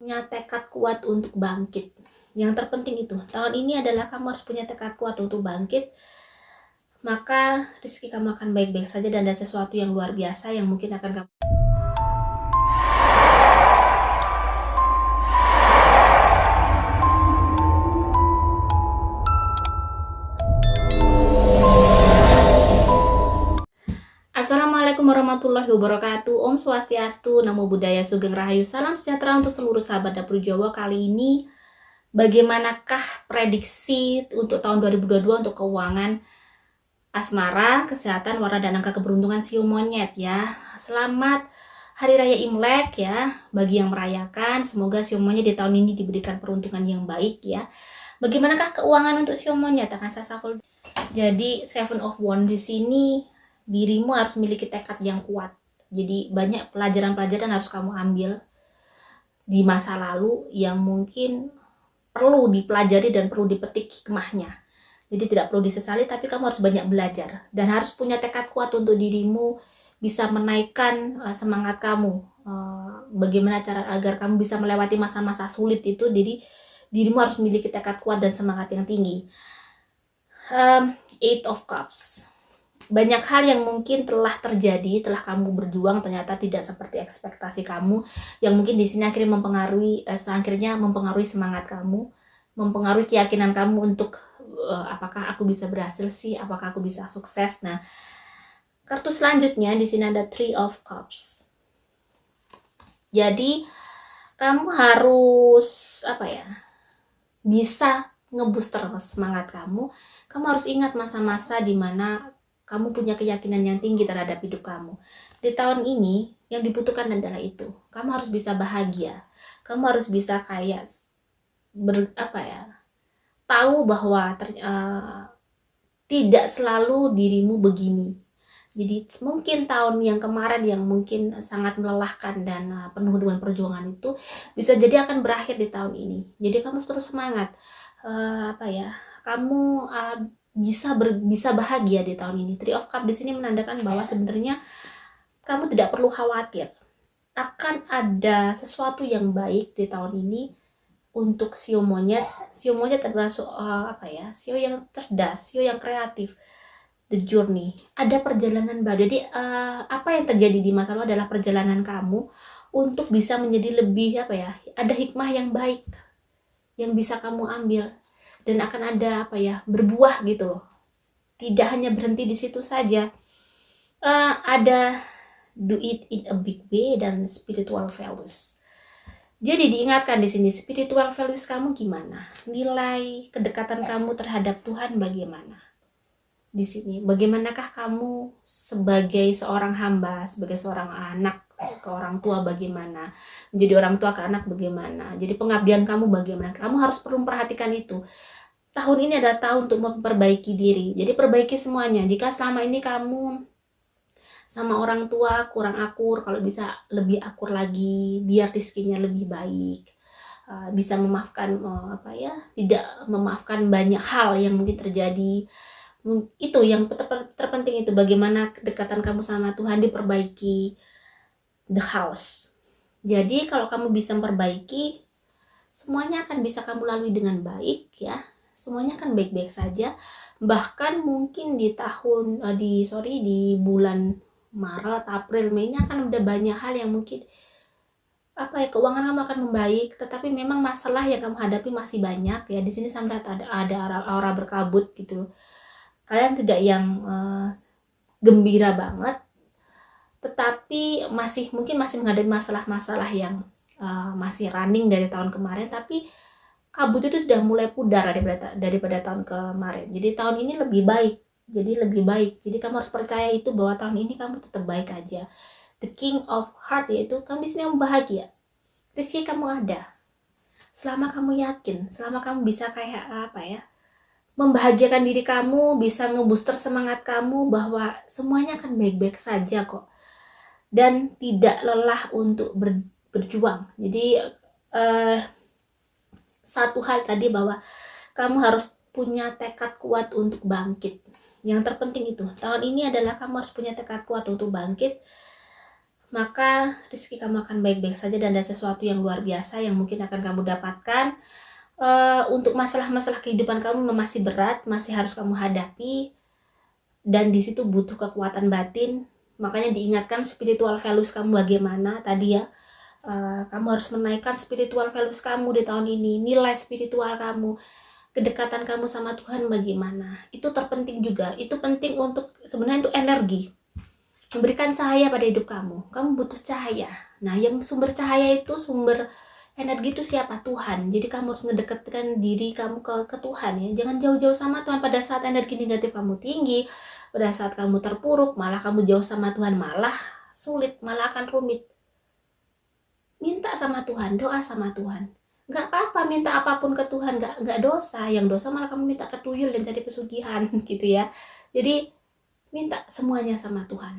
punya tekad kuat untuk bangkit. Yang terpenting itu, tahun ini adalah kamu harus punya tekad kuat untuk bangkit. Maka rezeki kamu akan baik-baik saja dan ada sesuatu yang luar biasa yang mungkin akan kamu. Assalamualaikum warahmatullahi wabarakatuh. Om Swastiastu, Namo Buddhaya, Sugeng Rahayu, salam sejahtera untuk seluruh sahabat dapur Jawa. Kali ini bagaimanakah prediksi untuk tahun 2022 untuk keuangan, asmara, kesehatan, warna dan angka keberuntungan siu monyet ya. Selamat Hari Raya Imlek ya bagi yang merayakan. Semoga siu monyet di tahun ini diberikan peruntungan yang baik ya. Bagaimanakah keuangan untuk siu monyet? Akan saya shuffle. Jadi Seven of Wands di sini, dirimu harus memiliki tekad yang kuat. Jadi banyak pelajaran-pelajaran harus kamu ambil di masa lalu yang mungkin perlu dipelajari dan perlu dipetik hikmahnya. Jadi tidak perlu disesali, tapi kamu harus banyak belajar dan harus punya tekad kuat untuk dirimu bisa menaikkan semangat kamu. Bagaimana cara agar kamu bisa melewati masa-masa sulit itu, jadi dirimu harus memiliki tekad kuat dan semangat yang tinggi. Eight of Cups. Banyak hal yang mungkin telah terjadi, telah kamu berjuang ternyata tidak seperti ekspektasi kamu, yang mungkin di sini akhirnya mempengaruhi semangat kamu, mempengaruhi keyakinan kamu untuk apakah aku bisa berhasil sih, apakah aku bisa sukses. Nah, kartu selanjutnya di sini ada Three of Cups. Jadi kamu harus bisa ngebooster semangat kamu. Kamu harus ingat masa-masa di mana kamu punya keyakinan yang tinggi terhadap hidup kamu. Di tahun ini yang dibutuhkan adalah itu. Kamu harus bisa bahagia. Kamu harus bisa tahu bahwa tidak selalu dirimu begini. Jadi mungkin tahun yang kemarin yang mungkin sangat melelahkan dan penuh dengan perjuangan itu bisa jadi akan berakhir di tahun ini. Jadi kamu terus semangat. Kamu bisa bahagia di tahun ini. Three of Cups di sini menandakan bahwa sebenarnya kamu tidak perlu khawatir. Akan ada sesuatu yang baik di tahun ini untuk siu monyet. Siu monyet termasuk siu yang cerdas, siu yang kreatif. The journey. Ada perjalanan baru. Jadi apa yang terjadi di masa lalu adalah perjalanan kamu untuk bisa menjadi lebih ada hikmah yang baik yang bisa kamu ambil. Dan akan ada berbuah gitu loh. Tidak hanya berhenti di situ saja. Ada do it in a big way dan spiritual values. Jadi diingatkan di sini spiritual values kamu gimana? Nilai kedekatan kamu terhadap Tuhan bagaimana? Di sini bagaimanakah kamu sebagai seorang hamba, sebagai seorang anak ke orang tua bagaimana? Menjadi orang tua ke anak bagaimana? Jadi pengabdian kamu bagaimana? Kamu harus perlu memperhatikan itu. Tahun ini adalah tahun untuk memperbaiki diri. Jadi perbaiki semuanya. Jika selama ini kamu sama orang tua kurang akur, kalau bisa lebih akur lagi, biar rezekinya lebih baik. Bisa memaafkan tidak memaafkan banyak hal yang mungkin terjadi. Itu yang terpenting itu, bagaimana kedekatan kamu sama Tuhan diperbaiki. The house. Jadi kalau kamu bisa memperbaiki, semuanya akan bisa kamu lalui dengan baik ya. Semuanya akan baik-baik saja. Bahkan mungkin di bulan Maret, April, Mei ini akan ada banyak hal yang mungkin keuangan kamu akan membaik, tetapi memang masalah yang kamu hadapi masih banyak ya. Di sini saya melihat ada aura berkabut gitu. Kalian tidak yang gembira banget, tetapi masih menghadapi masalah-masalah yang masih running dari tahun kemarin, tapi kabut itu sudah mulai pudar daripada tahun kemarin. Jadi tahun ini lebih baik. Jadi kamu harus percaya itu bahwa tahun ini kamu tetap baik aja. The King of Heart yaitu kamu di sini kamu bahagia. Rezeki kamu ada. Selama kamu yakin, selama kamu bisa membahagiakan diri kamu, bisa ngebooster semangat kamu bahwa semuanya akan baik-baik saja kok. Dan tidak lelah untuk berjuang. Jadi satu hal tadi bahwa kamu harus punya tekad kuat untuk bangkit. Yang terpenting itu, tahun ini adalah kamu harus punya tekad kuat untuk bangkit. maka rezeki kamu akan baik-baik saja dan ada sesuatu yang luar biasa yang mungkin akan kamu dapatkan. Untuk masalah-masalah kehidupan kamu masih berat, masih harus kamu hadapi, dan di situ butuh kekuatan batin. Makanya diingatkan spiritual values kamu bagaimana tadi ya. Kamu harus menaikkan spiritual values kamu di tahun ini, nilai spiritual kamu, kedekatan kamu sama Tuhan bagaimana. Itu terpenting juga. Itu penting untuk sebenarnya itu energi. Memberikan cahaya pada hidup kamu. Kamu butuh cahaya. Nah, yang sumber cahaya itu, sumber energi itu siapa? Tuhan. Jadi kamu harus ngedekatkan diri kamu ke Tuhan ya. Jangan jauh-jauh sama Tuhan pada saat energi negatif kamu tinggi, pada saat kamu terpuruk, malah kamu jauh sama Tuhan, malah sulit, malah akan rumit. Minta sama Tuhan, doa sama Tuhan. Nggak apa-apa minta apapun ke Tuhan, nggak dosa. Yang dosa malah kamu minta ke tuyul dan cari pesugihan gitu ya. Jadi minta semuanya sama Tuhan.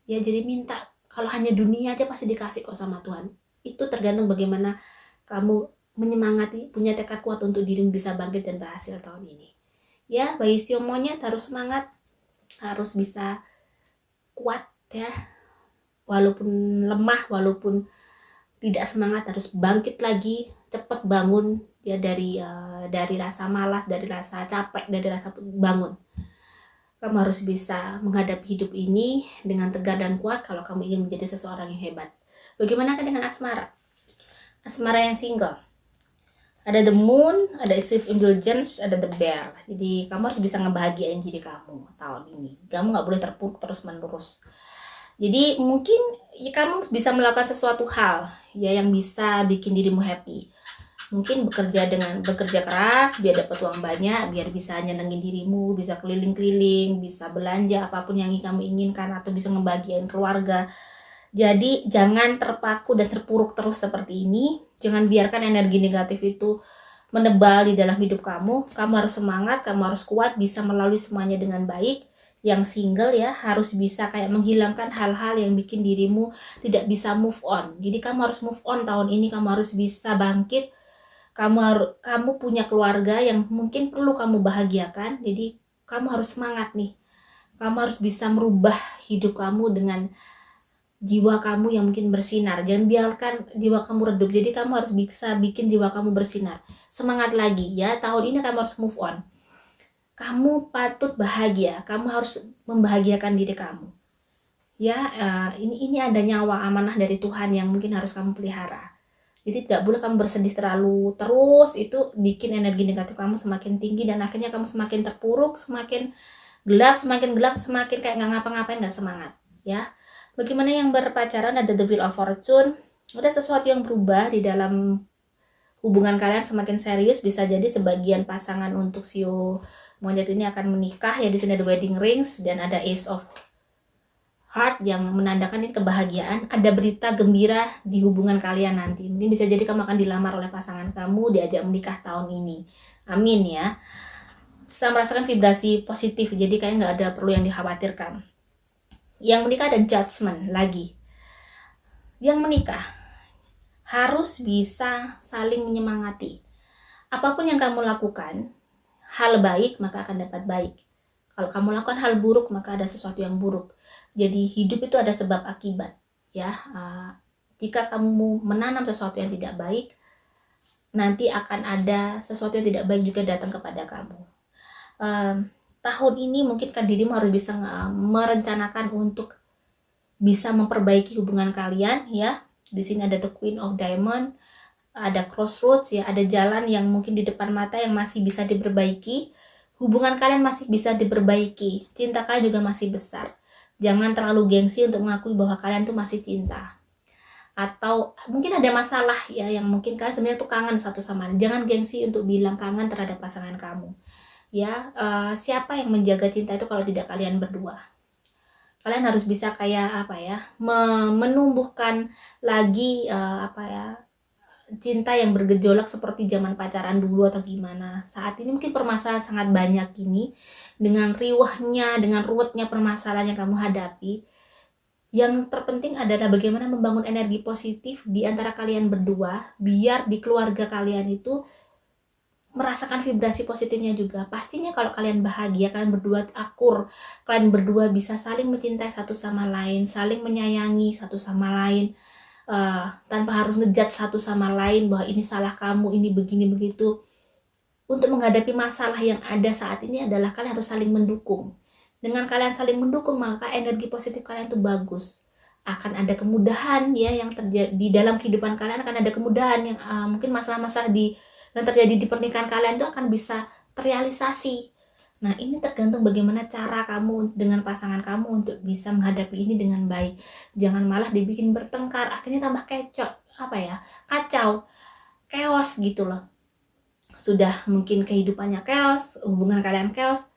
Ya, jadi minta. Kalau hanya dunia aja pasti dikasih kok sama Tuhan. Itu tergantung bagaimana kamu menyemangati, punya tekad kuat untuk dirimu bisa bangkit dan berhasil tahun ini. Ya, bagi sio monyet harus semangat, harus bisa kuat ya. Walaupun lemah, walaupun tidak semangat, harus bangkit lagi, cepat bangun ya dari rasa malas, dari rasa capek, dari rasa bangun. Kamu harus bisa menghadapi hidup ini dengan tegar dan kuat kalau kamu ingin menjadi seseorang yang hebat. Bagaimana dengan asmara? Asmara yang single. Ada the moon, ada self indulgence, ada the bear. Jadi kamu harus bisa ngebahagiain diri kamu tahun ini. Kamu nggak boleh terpuruk terus menerus. Jadi mungkin ya kamu bisa melakukan sesuatu hal ya yang bisa bikin dirimu happy. Mungkin bekerja keras biar dapat uang banyak, biar bisa nyenengin dirimu, bisa keliling-keliling, bisa belanja apapun yang kamu inginkan, atau bisa ngebahagiain keluarga. Jadi jangan terpaku dan terpuruk terus seperti ini. Jangan biarkan energi negatif itu menebal di dalam hidup kamu. Kamu harus semangat, kamu harus kuat, bisa melalui semuanya dengan baik. Yang single ya harus bisa kayak menghilangkan hal-hal yang bikin dirimu tidak bisa move on. Jadi kamu harus move on tahun ini, kamu harus bisa bangkit. Kamu punya keluarga yang mungkin perlu kamu bahagiakan. Jadi kamu harus semangat nih. Kamu harus bisa merubah hidup kamu dengan jiwa kamu yang mungkin bersinar. Jangan biarkan jiwa kamu redup. Jadi kamu harus bisa bikin jiwa kamu bersinar. Semangat lagi ya. Tahun ini kamu harus move on. Kamu patut bahagia, kamu harus membahagiakan diri kamu. Ya, ini ada nyawa amanah dari Tuhan yang mungkin harus kamu pelihara. Jadi tidak boleh kamu bersedih terlalu terus, itu bikin energi negatif kamu semakin tinggi dan akhirnya kamu semakin terpuruk, semakin gelap, semakin kayak nggak ngapa-ngapain, nggak semangat. Ya, bagaimana yang berpacaran, ada the wheel of fortune, ada sesuatu yang berubah di dalam hubungan kalian semakin serius. Bisa jadi sebagian pasangan untuk sio monyet ini akan menikah ya. Di sini ada wedding rings dan ada ace of heart yang menandakan ini kebahagiaan. Ada berita gembira di hubungan kalian nanti. Mungkin bisa jadi kamu akan dilamar oleh pasangan kamu, diajak menikah tahun ini. Amin ya. Saya merasakan vibrasi positif, jadi kayak nggak ada perlu yang dikhawatirkan. Yang menikah ada judgment lagi. Yang menikah harus bisa saling menyemangati. Apapun yang kamu lakukan, hal baik maka akan dapat baik. Kalau kamu lakukan hal buruk maka ada sesuatu yang buruk. Jadi hidup itu ada sebab akibat ya. Jika kamu menanam sesuatu yang tidak baik, nanti akan ada sesuatu yang tidak baik juga datang kepada kamu. Tahun ini mungkin kan dirimu harus bisa merencanakan untuk bisa memperbaiki hubungan kalian ya. Di sini ada the Queen of Diamond, ada crossroads ya, ada jalan yang mungkin di depan mata yang masih bisa diperbaiki. Hubungan kalian masih bisa diperbaiki, cinta kalian juga masih besar. Jangan terlalu gengsi untuk mengakui bahwa kalian tuh masih cinta. Atau mungkin ada masalah ya yang mungkin kalian sebenarnya tuh kangen satu sama lain. Jangan gengsi untuk bilang kangen terhadap pasangan kamu. Ya, siapa yang menjaga cinta itu kalau tidak kalian berdua? Kalian harus bisa kayak apa ya, menumbuhkan lagi cinta yang bergejolak seperti zaman pacaran dulu atau gimana. Saat ini mungkin permasalahan sangat banyak ini, dengan riwahnya, dengan ruwetnya permasalahan yang kamu hadapi. Yang terpenting adalah bagaimana membangun energi positif di antara kalian berdua, biar di keluarga kalian itu merasakan vibrasi positifnya juga. Pastinya kalau kalian bahagia, kalian berdua akur, kalian berdua bisa saling mencintai satu sama lain, saling menyayangi satu sama lain, tanpa harus ngejudge satu sama lain bahwa ini salah kamu, ini begini begitu. Untuk menghadapi masalah yang ada saat ini adalah kalian harus saling mendukung. Dengan kalian saling mendukung, maka energi positif kalian tuh bagus. Akan ada kemudahan ya yang terjadi di dalam kehidupan kalian, akan ada kemudahan yang mungkin masalah-masalah yang terjadi di pernikahan kalian itu akan bisa terrealisasi. Nah, ini tergantung bagaimana cara kamu dengan pasangan kamu untuk bisa menghadapi ini dengan baik. Jangan malah dibikin bertengkar, akhirnya tambah kacau, chaos gitu loh. Sudah mungkin kehidupannya chaos, hubungan kalian chaos,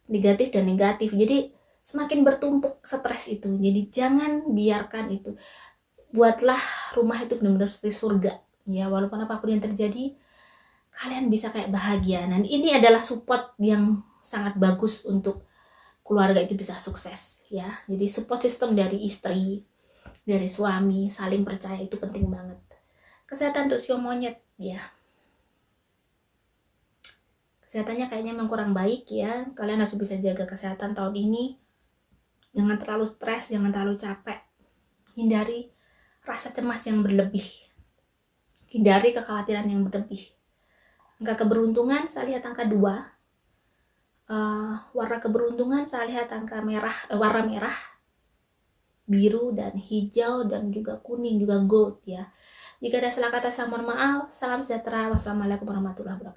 negatif dan negatif. Jadi semakin bertumpuk stres itu. Jadi jangan biarkan itu. Buatlah rumah itu benar-benar seperti surga. Ya, walaupun apapun yang terjadi, kalian bisa kayak bahagia. Dan ini adalah support yang sangat bagus untuk keluarga itu bisa sukses ya. Jadi support system dari istri, dari suami, saling percaya itu penting banget. Kesehatan untuk sio monyet ya. Kesehatannya kayaknya memang kurang baik ya. Kalian harus bisa jaga kesehatan tahun ini. Jangan terlalu stres, jangan terlalu capek. Hindari rasa cemas yang berlebih. Hindari kekhawatiran yang berlebih. Angka keberuntungan saya lihat angka 2. Warna keberuntungan saya lihat warna merah, biru dan hijau dan juga kuning, juga gold ya. Jika ada salah kata saya mohon maaf. Salam sejahtera. Wassalamualaikum warahmatullahi wabarakatuh.